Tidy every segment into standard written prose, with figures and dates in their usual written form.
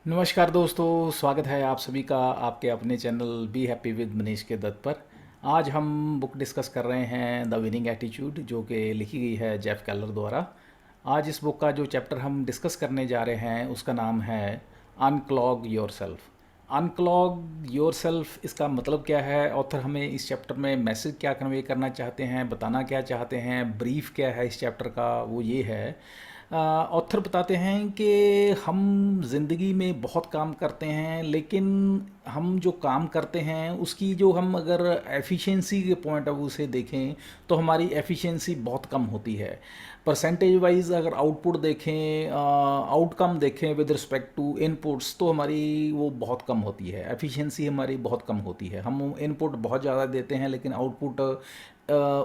नमस्कार दोस्तों, स्वागत है आप सभी का आपके अपने channel be happy with Manish के दत्त पर। आज हम बुक डिस्कस कर रहे हैं द विनिंग एटीट्यूड, जो कि लिखी गई है जेफ केलर द्वारा। आज इस बुक का जो चैप्टर हम डिस्कस करने जा रहे हैं उसका नाम है अनक्लॉग योरसेल्फ। अनक्लॉग योरसेल्फ, इसका मतलब क्या है, ऑथर हमें इस चैप्टर में मैसेज क्या कन्वे करना चाहते हैं, बताना क्या चाहते हैं, ब्रीफ क्या है इस चैप्टर का, वो ये है। ऑथर बताते हैं कि हम ज़िंदगी में बहुत काम करते हैं, लेकिन हम जो काम करते हैं उसकी जो हम अगर एफिशिएंसी के पॉइंट ऑफ व्यू से देखें तो हमारी एफिशिएंसी बहुत कम होती है। परसेंटेज वाइज अगर आउटपुट देखें, आउटकम देखें विद रिस्पेक्ट टू इनपुट्स, तो हमारी वो बहुत कम होती है, एफिशिएंसी हमारी बहुत कम होती है। हम इनपुट बहुत ज़्यादा देते हैं लेकिन आउटपुट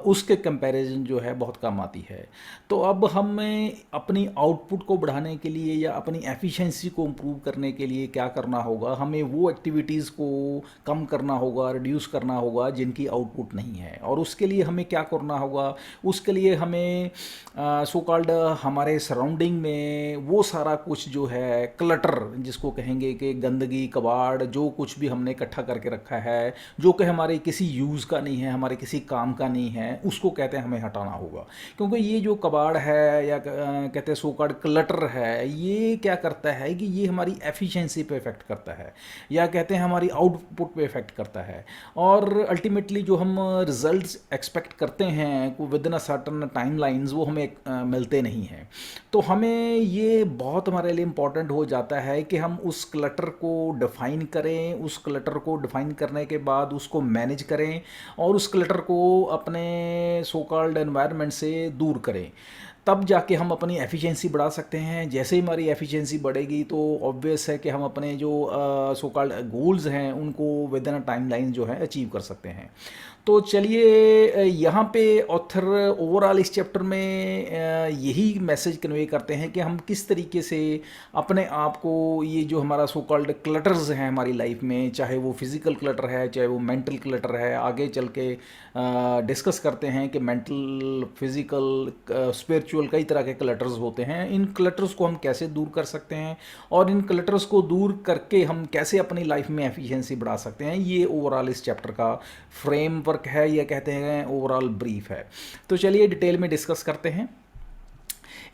उसके कंपैरिजन जो है बहुत कम आती है। तो अब हमें अपनी आउटपुट को बढ़ाने के लिए या अपनी एफिशिएंसी को इम्प्रूव करने के लिए क्या करना होगा, हमें वो एक्टिविटीज़ को कम करना होगा, रिड्यूस करना होगा जिनकी आउटपुट नहीं है। और उसके लिए हमें क्या करना होगा, उसके लिए हमें सो कॉल्ड हमारे सराउंडिंग में वो सारा कुछ जो है क्लटर, जिसको कहेंगे कि गंदगी कबाड़, जो कुछ भी हमने इकट्ठा करके रखा है जो कि हमारे किसी यूज़ का नहीं है, हमारे किसी काम का नहीं है, उसको कहते हैं हमें हटाना होगा। क्योंकि ये जो कबाड़ है या कहते हैं सो कॉल्ड क्लटर है, ये क्या करता है कि ये हमारी एफिशिएंसी पे इफेक्ट करता है या कहते हैं हमारी आउटपुट पे इफेक्ट करता है। और अल्टीमेटली जो हम रिजल्ट्स एक्सपेक्ट करते हैं with in a certain time lines, वो हमें मिलते नहीं हैं। तो हमें ये बहुत हमारे लिए इम्पॉर्टेंट हो जाता है कि हम उस क्लटर को डिफ़ाइन करें, उस क्लटर को डिफ़ाइन करने के बाद उसको मैनेज करें और उस क्लटर को अपने सो कॉल्ड एनवायरनमेंट से दूर करें। तब जाके हम अपनी एफिशिएंसी बढ़ा सकते हैं। जैसे ही हमारी एफिशिएंसी बढ़ेगी तो ऑब्वियस है कि हम अपने जो सो कॉल्ड गोल्स हैं उनको with in a time line जो है अचीव कर सकते हैं। तो चलिए, यहाँ पे ऑथर ओवरऑल इस चैप्टर में यही मैसेज कन्वे करते हैं कि हम किस तरीके से अपने आप को, ये जो हमारा सो कॉल्ड क्लटर्स हैं हमारी लाइफ में, चाहे वो फिज़िकल क्लटर है चाहे वो मेंटल क्लटर है, आगे चल के डिस्कस करते हैं कि मेंटल, फिज़िकल, स्पिरिचुअल, कई तरह के क्लटर्स होते हैं। इन क्लटर्स को हम कैसे दूर कर सकते हैं और इन क्लटर्स को दूर करके हम कैसे अपनी लाइफ में एफिशिएंसी बढ़ा सकते हैं, ये ओवरऑल इस चैप्टर का फ्रेमवर्क है, या कहते हैं ओवरऑल ब्रीफ है। तो चलिए डिटेल में डिस्कस करते हैं।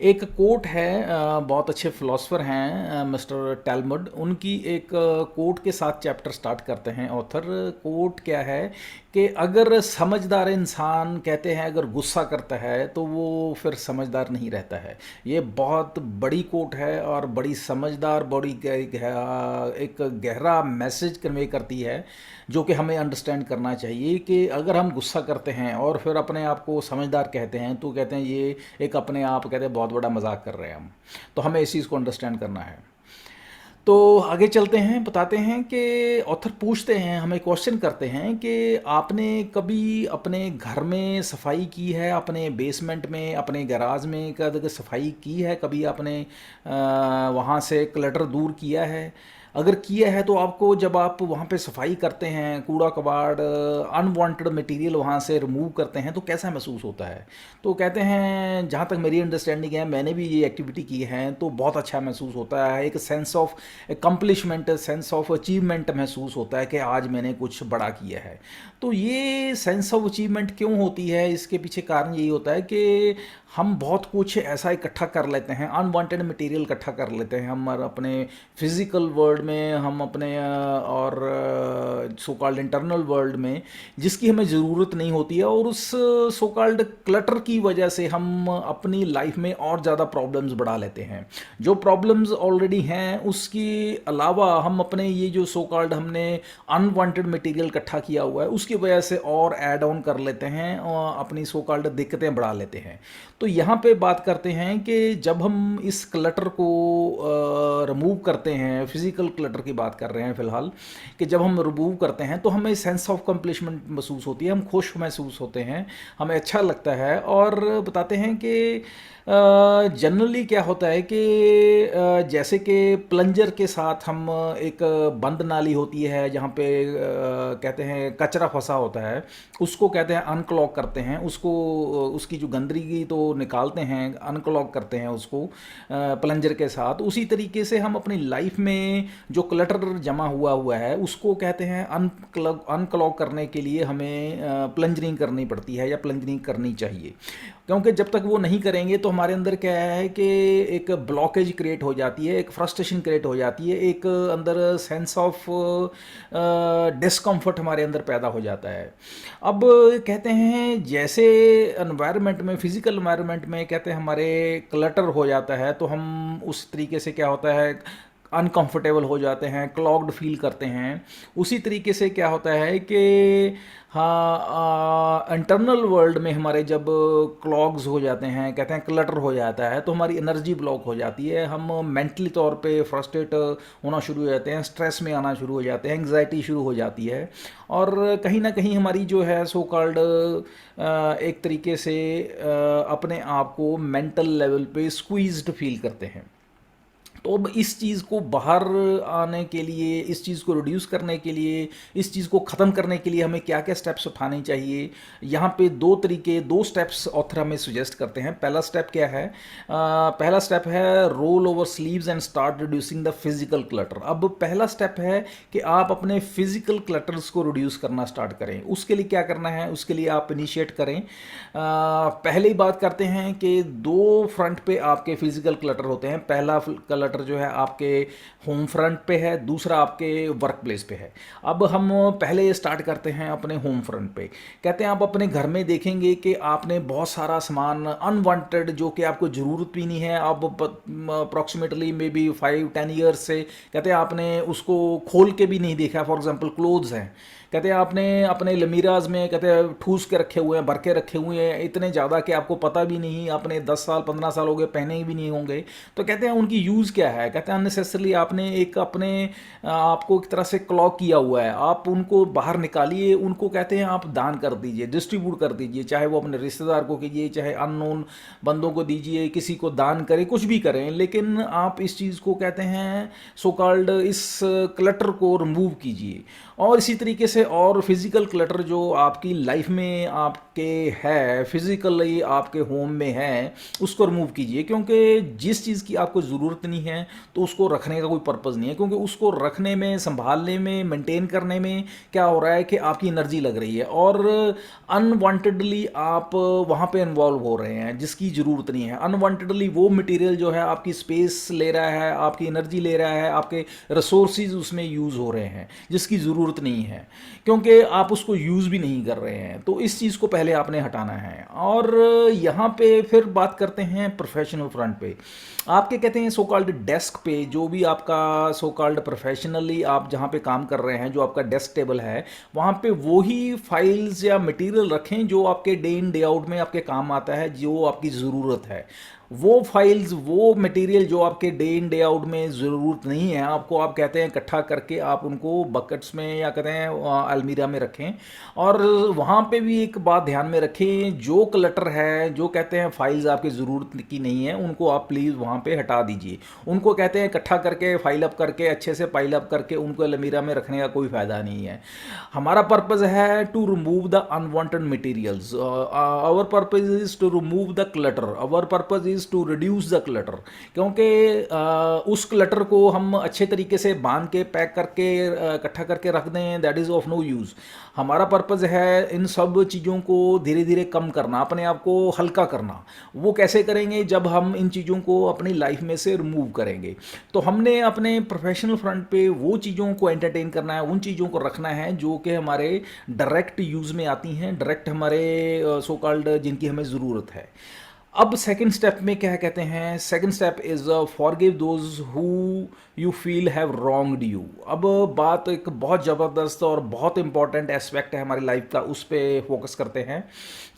एक कोट है, बहुत अच्छे फिलोसफर हैं मिस्टर टैलमड, उनकी एक कोट के साथ चैप्टर स्टार्ट करते हैं ऑथर। कोट क्या है कि अगर समझदार इंसान, कहते हैं, अगर गुस्सा करता है तो वो फिर समझदार नहीं रहता है। ये बहुत बड़ी कोट है और बड़ी समझदार, एक गहरा मैसेज कन्वे करती है जो कि हमें अंडरस्टैंड करना चाहिए कि अगर हम गुस्सा करते हैं और फिर अपने आप को समझदार कहते हैं तो कहते हैं ये एक अपने आप, कहते हैं, बहुत बड़ा मजाक कर रहे हैं हम। तो हमें इस चीज़ को अंडरस्टैंड करना है। तो आगे चलते हैं, बताते हैं कि ऑथर पूछते हैं, हमें क्वेश्चन करते हैं कि आपने कभी अपने घर में सफाई की है, अपने बेसमेंट में, अपने गैराज में कभी सफाई की है, कभी आपने वहाँ से क्लटर दूर किया है? अगर किया है तो आपको, जब आप वहाँ पे सफाई करते हैं, कूड़ा कबाड़, अनवांटेड मटेरियल वहाँ से रिमूव करते हैं, तो कैसा महसूस होता है? तो कहते हैं, जहाँ तक मेरी अंडरस्टैंडिंग है, मैंने भी ये एक्टिविटी की है, तो बहुत अच्छा महसूस होता है। एक sense of accomplishment, sense of achievement महसूस होता है कि आज मैंने कुछ बड़ा किया है। तो ये सेंस ऑफ अचीवमेंट क्यों होती है, इसके पीछे कारण यही होता है कि हम बहुत कुछ ऐसा इकट्ठा कर लेते हैं, अनवांटेड मटेरियल इकट्ठा कर लेते हैं हम अपने फिज़िकल वर्ल्ड में, हम अपने और सो कॉल्ड इंटरनल वर्ल्ड में, जिसकी हमें ज़रूरत नहीं होती है। और उस सो कॉल्ड क्लटर की वजह से हम अपनी लाइफ में और ज़्यादा प्रॉब्लम्स बढ़ा लेते हैं। जो प्रॉब्लम्स ऑलरेडी हैं उसके अलावा हम अपने ये जो सो कॉल्ड हमने अनवांटेड मटेरियल इकट्ठा किया हुआ है उसकी वजह से और ऐड ऑन कर लेते हैं और अपनी सो कॉल्ड दिक्कतें बढ़ा लेते हैं। तो यहाँ पे बात करते हैं कि जब हम इस क्लटर को रिमूव करते हैं, फिज़िकल क्लटर की बात कर रहे हैं फ़िलहाल, कि जब हम रिमूव करते हैं तो हमें सेंस ऑफ कंप्लीशमेंट महसूस होती है, हम खुश महसूस होते हैं, हमें अच्छा लगता है। और बताते हैं कि जनरली क्या होता है कि जैसे कि प्लंजर के साथ हम एक बंद नाली होती है जहाँ पे कहते हैं कचरा फंसा होता है, उसको कहते हैं अनक्लॉग करते हैं, उसको उसकी जो गंदगी तो निकालते हैं, अनक्लॉग करते हैं उसको प्लंजर के साथ। उसी तरीके से हम अपनी लाइफ में जो क्लटर जमा हुआ हुआ है उसको कहते हैं अनक्लॉग करने के लिए हमें प्लंजरिंग करनी पड़ती है या प्लंजरिंग करनी चाहिए, क्योंकि जब तक वो नहीं करेंगे तो हमारे अंदर क्या है कि एक ब्लॉकेज क्रिएट हो जाती है, एक फ्रस्ट्रेशन क्रिएट हो जाती है, एक अंदर सेंस ऑफ डिस्कम्फर्ट हमारे अंदर पैदा हो जाता है। अब कहते हैं जैसे एनवायरनमेंट में, फिजिकल एनवायरनमेंट में कहते हैं हमारे क्लटर हो जाता है तो हम उस तरीके से क्या होता है अनकंफर्टेबल हो जाते हैं, क्लॉग्ड फील करते हैं। उसी तरीके से क्या होता है कि हाँ, इंटरनल वर्ल्ड में हमारे जब क्लॉग्स हो जाते हैं, कहते हैं क्लटर हो जाता है, तो हमारी एनर्जी ब्लॉक हो जाती है, हम मेंटली तौर पे फ्रस्ट्रेट होना शुरू हो जाते हैं, स्ट्रेस में आना शुरू हो जाते हैं, एंग्जाइटी शुरू हो जाती है, और कहीं ना कहीं हमारी जो है सो कॉल्ड एक तरीके से अपने आप को मेंटल लेवल पे स्क्वीज्ड फील करते हैं। तो अब इस चीज़ को बाहर आने के लिए, इस चीज़ को रिड्यूस करने के लिए, इस चीज़ को ख़त्म करने के लिए हमें क्या क्या स्टेप्स उठाने चाहिए, यहाँ पे दो स्टेप्स ऑथर हमें सुजेस्ट करते हैं। पहला स्टेप क्या है? पहला स्टेप है roll over sleeves and start reducing the physical clutter. अब पहला स्टेप है कि आप अपने फिजिकल क्लटर्स को रिड्यूस करना स्टार्ट करें। उसके लिए क्या करना है? उसके लिए आप इनिशिएट करें। पहले ही बात करते हैं कि दो फ्रंट पे आपके फिजिकल क्लटर होते हैं। पहला क्लटर जो है आपके होम फ्रंट पे है, दूसरा आपके वर्क प्लेस पे है। अब हम पहले स्टार्ट करते हैं अपने होम फ्रंट पे। कहते हैं आप अपने घर में देखेंगे कि आपने बहुत सारा सामान अनवांटेड, जो कि आपको ज़रूरत भी नहीं है, आप अप्रॉक्सीमेटली मे बी 5-10 ईयर्स से कहते हैं आपने उसको खोल के भी नहीं देखा। फॉर एग्जांपल क्लोथ्स हैं, कहते हैं आपने अपने लमीराज में कहते हैं ठूस के रखे हुए हैं, भर के रखे हुए हैं, इतने ज़्यादा कि आपको पता भी नहीं, आपने 10 साल 15 साल हो गए पहने भी नहीं होंगे। तो कहते हैं उनकी यूज़ क्या है? कहते हैं अननेसेसरली आपने एक अपने आपको एक तरह से क्लॉक किया हुआ है, आप उनको बाहर निकालिए, उनको कहते हैं आप दान कर दीजिए, डिस्ट्रीब्यूट कर दीजिए, चाहे वो अपने रिश्तेदार को कीजिए, चाहे अननोन बंदों को दीजिए, किसी को दान करें, कुछ भी करें, लेकिन आप इस चीज़ को कहते हैं सो कॉल्ड इस क्लटर को रिमूव कीजिए। और इसी तरीके से और फिज़िकल क्लटर जो आपकी लाइफ में आपके है, फिज़िकली आपके होम में है, उसको रिमूव कीजिए, क्योंकि जिस चीज़ की आपको ज़रूरत नहीं है तो उसको रखने का कोई पर्पज़ नहीं है, क्योंकि उसको रखने में, संभालने में, मेंटेन करने में क्या हो रहा है कि आपकी एनर्जी लग रही है और अनवांटेडली आप वहाँ पे इन्वॉल्व हो रहे हैं जिसकी ज़रूरत नहीं है। अनवांटेडली वो मटेरियल जो है आपकी स्पेस ले रहा है, आपकी एनर्जी ले रहा है, आपके रिसोर्सेज उसमें यूज़ हो रहे हैं जिसकी ज़रूरत नहीं है, क्योंकि आप उसको यूज़ भी नहीं कर रहे हैं। तो इस चीज़ को पहले आपने हटाना है। और यहाँ पे फिर बात करते हैं प्रोफेशनल फ्रंट पे। आपके कहते हैं सो कॉल्ड डेस्क पे, जो भी आपका सो कॉल्ड प्रोफेशनली आप जहाँ पे काम कर रहे हैं, जो आपका डेस्क टेबल है, वहाँ पे वही फाइल्स या मटेरियल रखें जो आपके डे इन डे आउट में आपके काम आता है, जो आपकी ज़रूरत है। वो फाइल्स, वो मटेरियल जो आपके डे इन डे आउट में ज़रूरत नहीं है आपको, आप कहते हैं इकट्ठा करके आप उनको बकेट्स में या कहते हैं अलमीरा में रखें। और वहाँ पे भी एक बात ध्यान में रखें, जो क्लटर है, जो कहते हैं फाइल्स आपकी ज़रूरत की नहीं है, उनको आप प्लीज़ वहाँ पे हटा दीजिए। उनको कहते हैं इकट्ठा करके, फाइल अप करके, अच्छे से फाइल अप करके उनको अलमीरा में रखने का कोई फ़ायदा नहीं है। हमारा पर्पज़ है to remove the unwanted materials, our purpose is to remove the clutter, our purpose is to reduce the clutter, क्योंकि उस क्लटर को हम अच्छे तरीके से बांध के, पैक करके, इकट्ठा करके रख दें, that is of no use. हमारा पर्पज़ है इन सब चीज़ों को धीरे धीरे कम करना, अपने आप को हल्का करना। वो कैसे करेंगे? जब हम इन चीज़ों को अपनी लाइफ में से रिमूव करेंगे। तो हमने अपने प्रोफेशनल फ्रंट पे वो चीज़ों को एंटरटेन करना है, उन चीज़ों को रखना है जो कि हमारे डायरेक्ट यूज़ में आती हैं, डायरेक्ट हमारे सो कॉल्ड जिनकी हमें ज़रूरत है। अब सेकंड स्टेप में क्या कहते हैं? Second step is forgive those who you feel have wronged you. अब बात एक बहुत ज़बरदस्त और बहुत इंपॉर्टेंट एस्पेक्ट है हमारी लाइफ का, उस पर फोकस करते हैं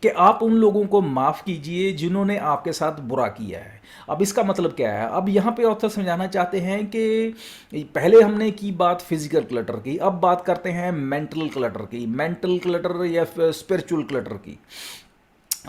कि आप उन लोगों को माफ़ कीजिए जिन्होंने आपके साथ बुरा किया है। अब इसका मतलब क्या है? अब यहाँ पे ऑथर समझाना चाहते हैं कि पहले हमने की बात फिजिकल क्लटर की, अब बात करते हैं मेंटल क्लटर की, मेंटल क्लटर या स्पिरिचुअल क्लटर की।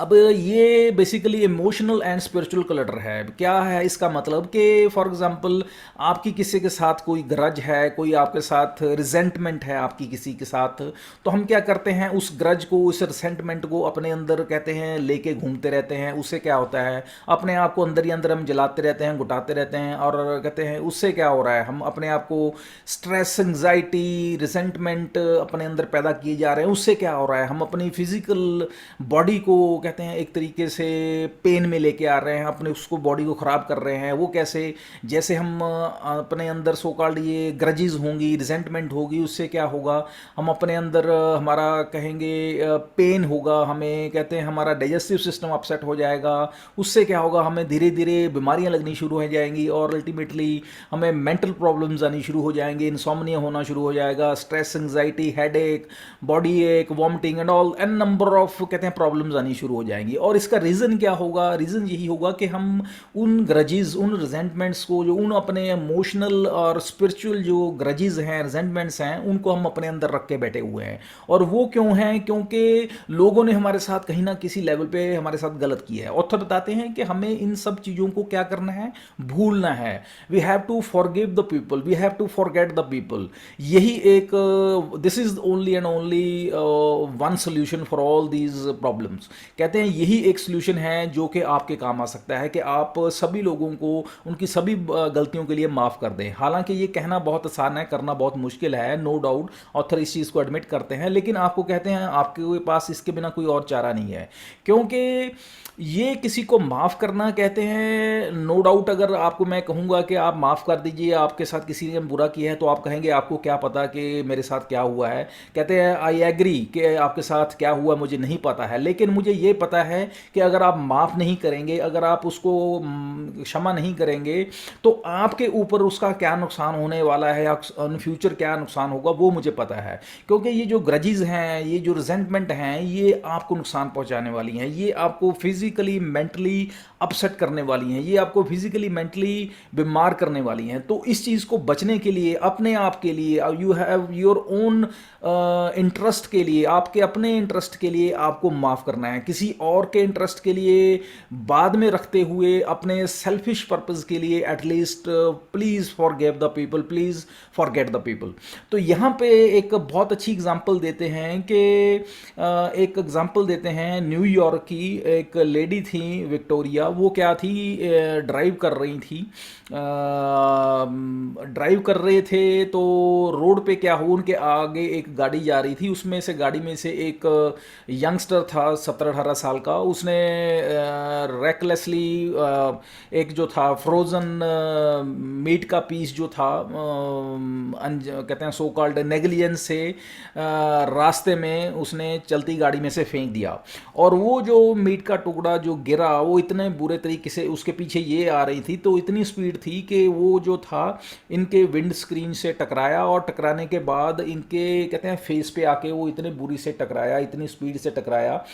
अब ये basically emotional and spiritual clutter है। क्या है इसका मतलब कि फॉर एग्जांपल आपकी किसी के साथ कोई ग्रज है, कोई आपके साथ रिजेंटमेंट है आपकी किसी के साथ, तो हम क्या करते हैं उस ग्रज को, उस रिसेंटमेंट को अपने अंदर कहते हैं लेके घूमते रहते हैं। उससे क्या होता है, अपने आप को अंदर ही अंदर हम जलाते रहते हैं, घुटाते रहते हैं, और कहते हैं उससे क्या हो रहा है, हम अपने आप को स्ट्रेस, एंग्जाइटी, रिसेंटमेंट अपने अंदर पैदा किए जा रहे हैं। उससे क्या हो रहा है, हम अपनी फिजिकल बॉडी को कहते हैं एक तरीके से पेन में लेके आ रहे हैं, अपने उसको बॉडी को ख़राब कर रहे हैं। वो कैसे, जैसे हम अपने अंदर सो कॉल्ड ये ग्रजेस होंगी, रिजेंटमेंट होगी, उससे क्या होगा, हम अपने अंदर हमारा कहेंगे पेन होगा, हमें कहते हैं हमारा डाइजेस्टिव सिस्टम अपसेट हो जाएगा। उससे क्या होगा, हमें धीरे धीरे बीमारियां लगनी शुरू हो जाएंगी और अल्टीमेटली हमें मेंटल प्रॉब्लम्स आनी शुरू हो जाएंगी, इंसोम्निया होना शुरू हो जाएगा, stress, anxiety, headache, body ache, vomiting and all an number of कहते हैं प्रॉब्लम्स आनी शुरू हो जाएंगी। और इसका रीज़न क्या होगा, रीज़न यही होगा कि हम उन ग्रजेस, उन रिजेंटमेंट्स को, जो उन अपने इमोशनल और स्पिरिचुअल जो ग्रजेस हैं, रिजेंटमेंट्स हैं, उनको हम अपने अंदर रख के बैठे हुए हैं। और वो क्यों हैं, क्योंकि लोगों ने हमारे साथ कहीं ना किसी लेवल पे हमारे साथ गलत किया है। ऑथर बताते हैं कि हमें इन सब चीज़ों को क्या करना है, भूलना है। We have to forgive the people, we have to forget the people. यही एक, this is only and only one solution for all these problems. कहते हैं यही एक सोल्यूशन है जो कि आपके काम आ सकता है, कि आप सभी लोगों को उनकी सभी गलतियों के लिए माफ़ कर दें। हालांकि ये कहना बहुत आसान है, करना बहुत मुश्किल है, नो डाउट ऑथर इस चीज़ को एडमिट करते हैं, लेकिन आपको कहते हैं आपके पास इसके बिना कोई और चारा नहीं है। क्योंकि ये किसी को माफ़ करना, कहते हैं नो डाउट, अगर आपको मैं कहूँगा कि आप माफ़ कर दीजिए, आपके साथ किसी ने बुरा किया है, तो आप कहेंगे आपको क्या पता कि मेरे साथ क्या हुआ है। कहते हैं आई एग्री कि आपके साथ क्या हुआ मुझे नहीं पता है, लेकिन मुझे ये पता है कि अगर आप माफ़ नहीं करेंगे, अगर आप उसको क्षमा नहीं करेंगे, तो आपके ऊपर उसका क्या नुकसान होने वाला है या इन फ्यूचर क्या नुकसान होगा, वो मुझे पता है। क्योंकि ये जो ग्रजेस हैं, ये जो रिजेंटमेंट हैं, ये आपको नुकसान पहुंचाने वाली हैं, ये आपको फिजिकली मेंटली अपसेट करने वाली हैं, ये आपको फिजिकली मेंटली बीमार करने वाली हैं। तो इस चीज़ को बचने के लिए, अपने आप के लिए, you have your own interest के लिए, आपके अपने इंटरेस्ट के लिए आपको माफ़ करना है। किसी और के इंटरेस्ट के लिए बाद में रखते हुए, अपने सेल्फिश पर्पज़ के लिए at least please forgive the people, please forget the people. तो यहाँ पे एक बहुत अच्छी एग्जांपल देते हैं कि एक एग्जांपल देते हैं न्यूयॉर्क की। एक लेडी थी विक्टोरिया, वो क्या थी, ड्राइव कर रही थी, ड्राइव कर रहे थे, तो रोड पे क्या हुआ, उनके आगे एक गाड़ी जा रही थी, उसमें से गाड़ी में से एक यंगस्टर था 17-18 साल का, उसने रेकलेसली एक जो था फ्रोज़न मीट का पीस जो था, कहते हैं सो कॉल्ड नेग्लिजेंस से रास्ते में उसने चलती गाड़ी में से फेंक दिया। और वो जो मीट का टुकड़ा जो गिरा, वो इतने बुरे तरीके से, उसके पीछे ये आ रही थी तो इतनी स्पीड थी कि वो जो था इनके विंड स्क्रीन से टकराया, और टकराने के बाद इनके कहते हैं फेस पे आके वो इतने बुरी से टकराया, इतनी स्पीड से टकराया,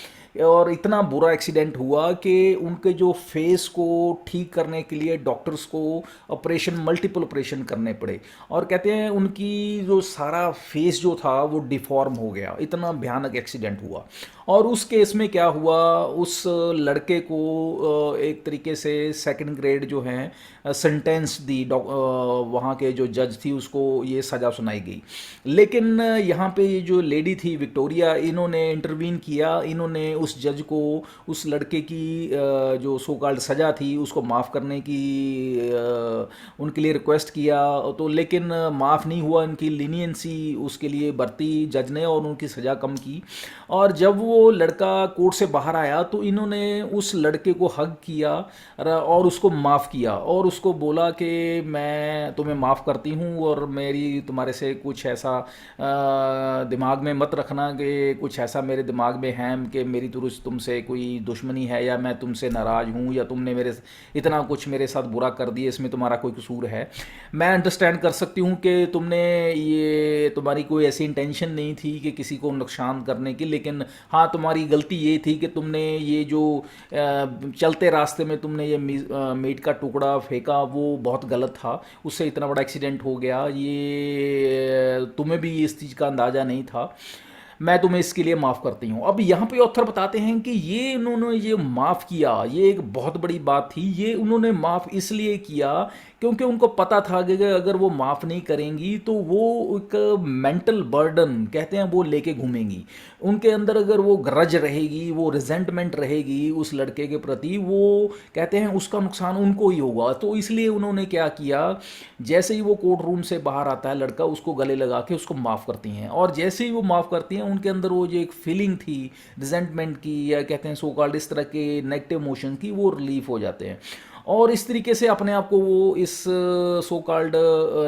और इतना बुरा एक्सीडेंट हुआ कि उनके जो फेस को ठीक करने के लिए डॉक्टर्स को ऑपरेशन, मल्टीपल ऑपरेशन करने पड़े। और कहते हैं उनकी जो सारा फेस जो था वो डिफॉर्म हो गया, इतना भयानक एक्सीडेंट हुआ। और उस केस में क्या हुआ, उस लड़के को एक तरीके से सेकंड ग्रेड जो है सेंटेंस दी, वहाँ के जो जज थी उसको ये सज़ा सुनाई गई। लेकिन यहाँ पे ये जो लेडी थी विक्टोरिया, इन्होंने इंटरवीन किया, इन्होंने उस जज को उस लड़के की जो सो कॉल्ड सज़ा थी उसको माफ़ करने की उनके लिए रिक्वेस्ट किया, तो लेकिन माफ़ नहीं हुआ। इनकी लीनियंसी उसके लिए बरती जज ने और उनकी सज़ा कम की। और जब वो लड़का कोर्ट से बाहर आया तो इन्होंने उस लड़के को हग किया और उसको माफ़ किया, और उसको बोला कि मैं तुम्हें माफ़ करती हूँ, और मेरी तुम्हारे से कुछ ऐसा दिमाग में मत रखना कि कुछ ऐसा मेरे दिमाग में है कि मेरी तुमसे कोई दुश्मनी है या मैं तुमसे नाराज़ हूँ या तुमने मेरे इतना कुछ मेरे साथ बुरा कर दिया, इसमें तुम्हारा कोई कसूर है। मैं अंडरस्टैंड कर सकती हूँ कि तुमने ये, तुम्हारी कोई ऐसी इंटेंशन नहीं थी कि किसी को नुकसान करने की, लेकिन हाँ तुम्हारी गलती ये थी कि तुमने ये जो चलते रास्ते में तुमने ये मीट का टुकड़ा फेंका, वो बहुत गलत था, उससे इतना बड़ा एक्सीडेंट हो गया, ये तुम्हें भी इस चीज़ का अंदाज़ा नहीं था। मैं तुम्हें इसके लिए माफ़ करती हूँ। अब यहाँ पे ऑथर बताते हैं कि ये उन्होंने ये माफ़ किया, ये एक बहुत बड़ी बात थी। ये उन्होंने माफ़ इसलिए किया क्योंकि उनको पता था कि अगर वो माफ़ नहीं करेंगी तो वो एक मेंटल बर्डन कहते हैं वो लेके घूमेंगी। उनके अंदर अगर वो ग्रज रहेगी, वो रिजेंटमेंट रहेगी उस लड़के के प्रति, वो कहते हैं उसका नुकसान उनको ही होगा। तो इसलिए उन्होंने क्या किया, जैसे ही वो कोर्ट रूम से बाहर आता है लड़का, उसको गले लगा के उसको माफ़ करती हैं। और जैसे ही वो माफ़ करती हैं, उनके अंदर वो जो एक फीलिंग थी रिजेंटमेंट की, या कहते हैं सो कॉल्ड इस तरह के नेगेटिव इमोशन की, वो रिलीफ हो जाते हैं। और इस तरीके से अपने आप को वो इस सो कॉल्ड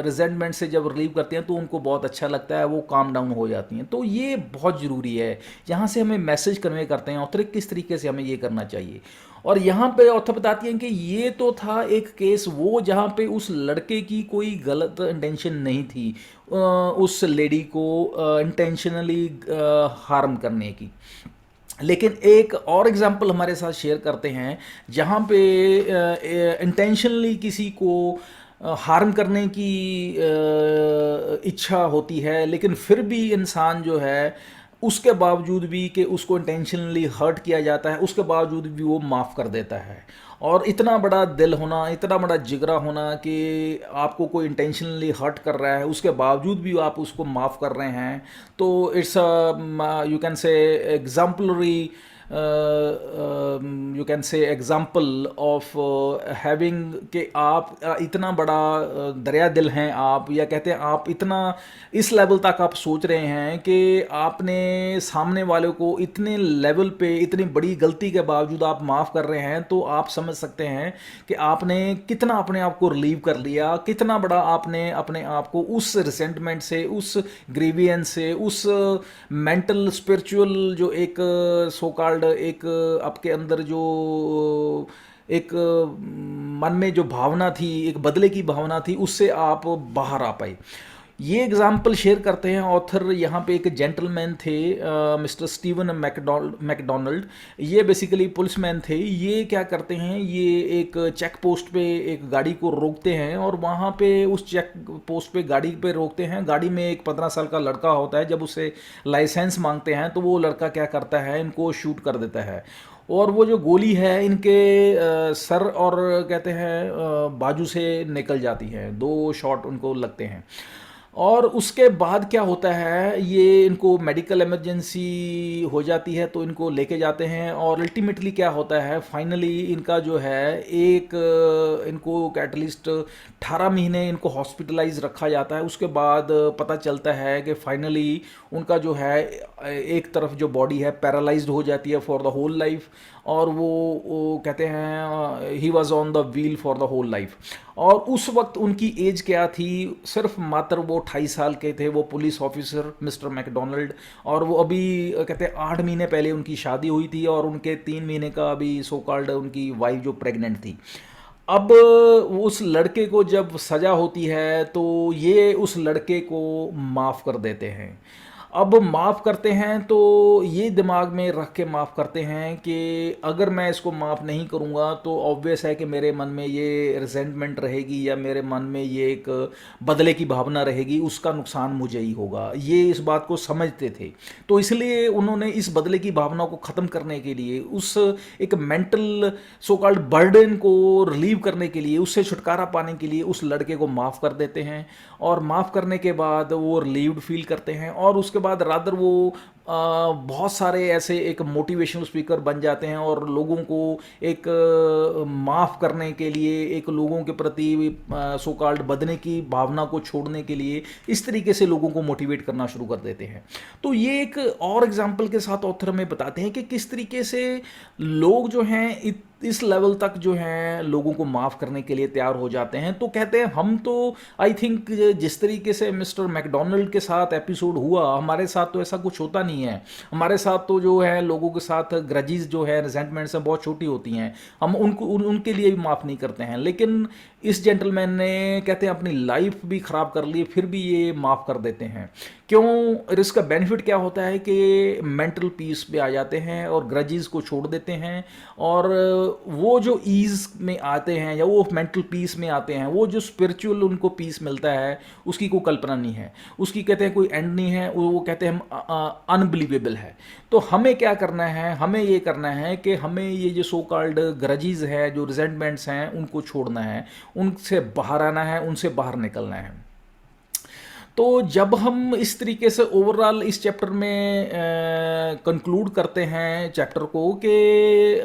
रिजेंटमेंट से जब रिलीव करते हैं तो उनको बहुत अच्छा लगता है, वो काम डाउन हो जाती हैं। तो ये बहुत ज़रूरी है, यहाँ से हमें मैसेज कन्वे करते हैं ऑथर किस तरीके से हमें ये करना चाहिए। और यहाँ पे ऑथर बताती हैं कि ये तो था एक केस वो जहाँ पे उस लड़के की कोई गलत इंटेंशन नहीं थी उस लेडी को इंटेंशनली हार्म करने की। लेकिन एक और एग्जांपल हमारे साथ शेयर करते हैं जहाँ पे इंटेंशनली किसी को हार्म करने की इच्छा होती है, लेकिन फिर भी इंसान जो है उसके बावजूद भी कि उसको इंटेंशनली हर्ट किया जाता है, उसके बावजूद भी वो माफ़ कर देता है। और इतना बड़ा दिल होना, इतना बड़ा जिगरा होना कि आपको कोई इंटेंशनली हर्ट कर रहा है उसके बावजूद भी आप उसको माफ़ कर रहे हैं, तो it's you can say exemplary, you can say example of having कि आप इतना बड़ा दरिया दिल हैं आप, या कहते हैं आप इतना इस लेवल तक आप सोच रहे हैं कि आपने सामने वाले को इतने लेवल पे इतनी बड़ी गलती के बावजूद आप माफ़ कर रहे हैं। तो आप समझ सकते हैं कि आपने कितना अपने आप को रिलीव कर लिया, कितना बड़ा आपने अपने आप को उस रिसेंटमेंट से, उस ग्रीवियंस से, उस मेंटल स्पिरिचुअल जो एक सो कॉल्ड एक आपके अंदर जो एक मन में जो भावना थी, एक बदले की भावना थी, उससे आप बाहर आ पाए। ये एग्जाम्पल शेयर करते हैं ऑथर। यहाँ पे एक जेंटलमैन थे मिस्टर स्टीवन मैकडोनल्ड। ये बेसिकली पुलिसमैन थे। ये क्या करते हैं, ये एक चेक पोस्ट पे एक गाड़ी को रोकते हैं और वहाँ पे उस चेक पोस्ट पे गाड़ी पे रोकते हैं। गाड़ी में एक 15 साल का लड़का होता है। जब उसे लाइसेंस मांगते हैं तो वो लड़का क्या करता है, इनको शूट कर देता है। और वो जो गोली है इनके सर और कहते हैं बाजू से निकल जाती है, 2 शॉट उनको लगते हैं। और उसके बाद क्या होता है, ये इनको मेडिकल इमरजेंसी हो जाती है तो इनको लेके जाते हैं। और अल्टीमेटली क्या होता है, फाइनली इनका जो है एक इनको एटलीस्ट 18 महीने इनको हॉस्पिटलाइज रखा जाता है। उसके बाद पता चलता है कि फाइनली उनका जो है एक तरफ जो बॉडी है पैरालाइज्ड हो जाती है फॉर द होल लाइफ। और वो कहते हैं he was on the wheel for the whole life. और उस वक्त उनकी एज क्या थी, सिर्फ मात्र वो 28 साल के थे, वो पुलिस ऑफिसर मिस्टर मैकडोनल्ड। और वो अभी कहते हैं 8 महीने पहले उनकी शादी हुई थी और उनके 3 महीने का अभी सो कॉल्ड उनकी वाइफ जो प्रेग्नेंट थी। अब उस लड़के को जब सज़ा होती है तो ये उस लड़के को माफ़ कर देते हैं। अब माफ़ करते हैं तो ये दिमाग में रख के माफ़ करते हैं कि अगर मैं इसको माफ़ नहीं करूँगा तो ऑब्वियस है कि मेरे मन में ये रिजेंटमेंट रहेगी, या मेरे मन में ये एक बदले की भावना रहेगी, उसका नुकसान मुझे ही होगा। ये इस बात को समझते थे। तो इसलिए उन्होंने इस बदले की भावना को ख़त्म करने के लिए, उस एक मेंटल सो कॉल्ड बर्डन को रिलीव करने के लिए, उससे छुटकारा पाने के लिए उस लड़के को माफ़ कर देते हैं। और माफ़ करने के बाद वो रिलीव्ड फील करते हैं। और उसके बाद रादर वो बहुत सारे ऐसे एक मोटिवेशनल स्पीकर बन जाते हैं और लोगों को एक माफ़ करने के लिए, एक लोगों के प्रति सो कॉल्ड बदले की भावना को छोड़ने के लिए इस तरीके से लोगों को मोटिवेट करना शुरू कर देते हैं। तो ये एक और एग्जाम्पल के साथ ऑथर हमें बताते हैं कि किस तरीके से लोग जो हैं इस लेवल तक जो हैं लोगों को माफ़ करने के लिए तैयार हो जाते हैं। तो कहते हैं हम तो आई थिंक जिस तरीके से मिस्टर मैकडोनल्ड के साथ एपिसोड हुआ, हमारे साथ तो ऐसा कुछ होता नहीं है। हमारे साथ तो जो है लोगों के साथ ग्रजीज जो है, रिजेंटमेंट्स हैं, बहुत छोटी होती हैं। हम उनके लिए भी माफ़ नहीं करते हैं। लेकिन इस जेंटलमैन ने कहते हैं अपनी लाइफ भी ख़राब कर ली, फिर भी ये माफ़ कर देते हैं। क्यों? और इसका बेनिफिट क्या होता है कि मेंटल पीस पे आ जाते हैं और ग्रजेस को छोड़ देते हैं, और वो जो ईज में आते हैं या वो मेंटल पीस में आते हैं, वो जो स्पिरिचुअल उनको पीस मिलता है उसकी कोई कल्पना नहीं है, उसकी कहते हैं कोई एंड नहीं है, वो कहते हैं हम अनबिलीवेबल है। तो हमें क्या करना है? हमें ये करना है कि हमें ये जो सो कॉल्ड ग्रजेस है, जो रिजेंटमेंट्स हैं, उनको छोड़ना है, उनसे बाहर आना है, उनसे बाहर निकलना है। तो जब हम इस तरीके से ओवरऑल इस चैप्टर में कंक्लूड करते हैं चैप्टर को कि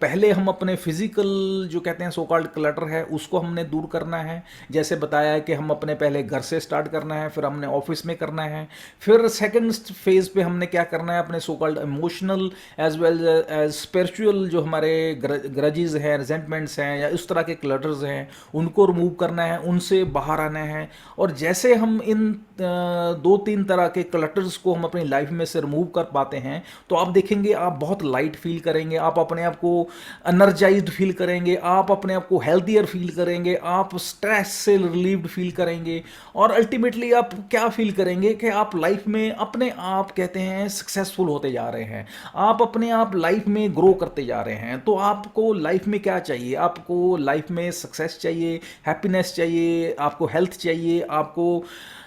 पहले हम अपने फिजिकल जो कहते हैं सो कॉल्ड क्लटर है उसको हमने दूर करना है। जैसे बताया है कि हम अपने पहले घर से स्टार्ट करना है, फिर हमने ऑफिस में करना है, फिर सेकंड फेज पे हमने क्या करना है, अपने so called emotional as well as spiritual जो हमारे ग्रजेस हैं, रिजेंटमेंट्स हैं या इस तरह के क्लटर्स हैं, उनको रिमूव करना है, उनसे बाहर आना है। और जैसे हम इन दो तीन तरह के क्लटर्स को हम अपनी लाइफ में से रिमूव कर पाते हैं तो आप देखेंगे आप बहुत लाइट फील करेंगे, आप अपने आप को एनर्जाइज्ड फील करेंगे, आप अपने आप को हेल्थियर फील करेंगे, आप स्ट्रेस से रिलीव्ड फील करेंगे, और अल्टीमेटली आप क्या फील करेंगे कि आप लाइफ में अपने आप कहते हैं सक्सेसफुल होते जा रहे हैं, आप अपने आप लाइफ में ग्रो करते जा रहे हैं। तो आपको लाइफ में क्या चाहिए? आपको लाइफ में सक्सेस चाहिए, हैप्पीनेस चाहिए, आपको हेल्थ चाहिए, आपको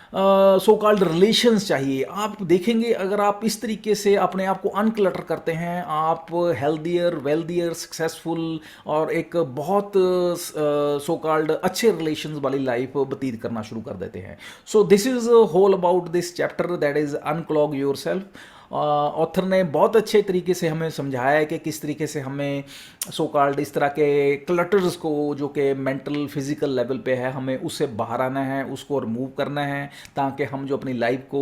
सो कॉल्ड रिलेशंस चाहिए। आप देखेंगे अगर आप इस तरीके से अपने आप को अनक्लटर करते हैं, आप हेल्दियर, वेल्दियर, सक्सेसफुल और एक बहुत सो कॉल्ड अच्छे रिलेशंस वाली लाइफ व्यतीत करना शुरू कर देते हैं। So this is whole about this chapter, that is unclog yourself. Author ने बहुत अच्छे तरीके से हमें समझाया है कि किस तरीके से हमें सो कॉल्ड इस तरह के क्लटर्स को जो कि मेंटल फिजिकल लेवल पे है, हमें उससे बाहर आना है, उसको रिमूव करना है, ताकि हम जो अपनी लाइफ को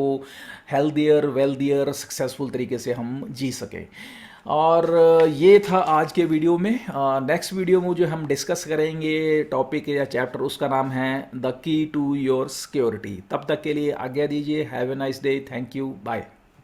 हेल्दियर, वेल्दियर, सक्सेसफुल तरीके से हम जी सकें। और ये था आज के वीडियो में। नेक्स्ट वीडियो में जो हम डिस्कस करेंगे टॉपिक या चैप्टर, उसका नाम है the key to your security. तब तक के लिए आज्ञा दीजिए। Have a nice day. Thank you. Bye.